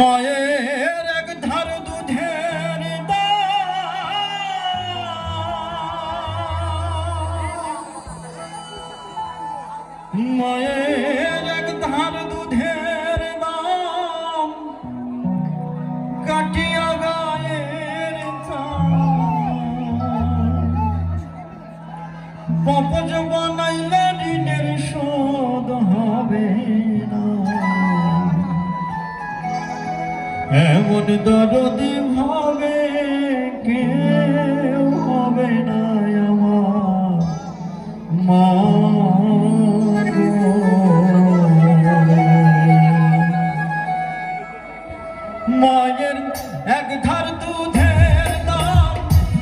মায়ের এক ধার দুধের মায়ের এক ধার দুধের দাম কাটিয়া গায়ের পপজ বানাইলে ঋণের শোধ হবে না। এমন দরদি ভাবে কেউ হবে না আমার মা। মায়ের এক ধার দুধের দাম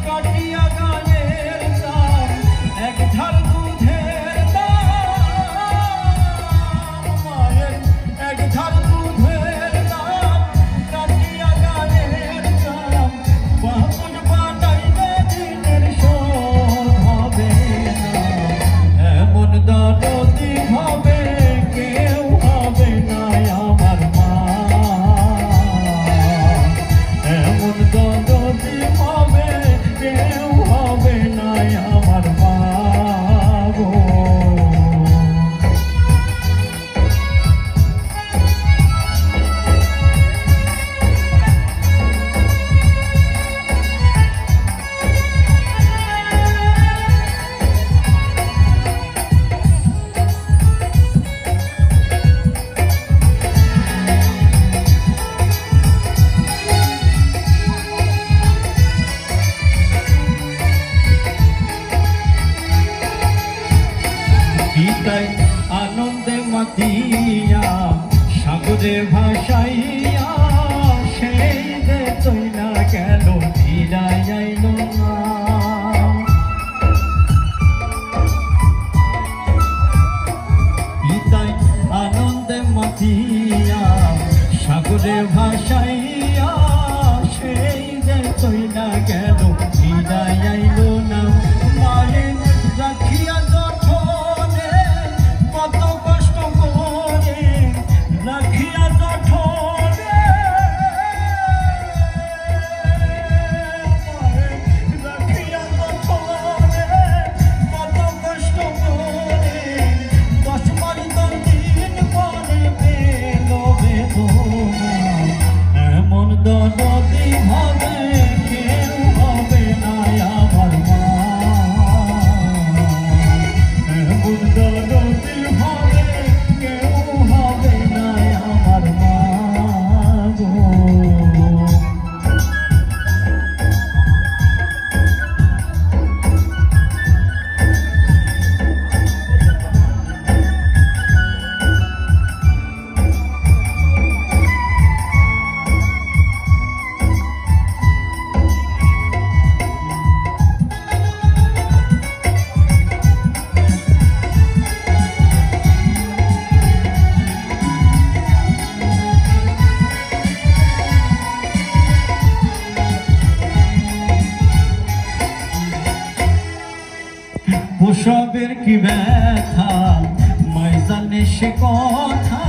কাটিয়া গায়ের দাম, এক ধার দুধের দাম মায়ের এক ধার দুধের দাম কাটিয়া গায়ের দাম বাপুর বানাইলে দিনের শোধ হবে না। এমন দরদি হবে কেউ হবে না আমার মা। এমন দরদি হবে কেউ হবে না আমার মা গো। পিতাই আনন্দে মাতিয়া সাগরে ভাসাইয়া সেই যে চইলা গেল ফিরাই আইল না। পিতাই আনন্দে মাতিয়া সাগরে ভাসাইয়া সেই যে চইলা গেল ফিরাই আইল না। মায়ের রাখিয়া যঠনে কত কষ্ট করে রাখিয়া যঠনে রাখিয়া যঠনে কত কষ্ট করে 10 মাস 10 দিন পরে পেল বেদনা। এমন দরদি হবে কেউ হবে না আমার মা। এমন দরদি হবে কেউ হবে না আমার মা গো। প্রসবের কি ব্যথা মাই জানে সে কথা,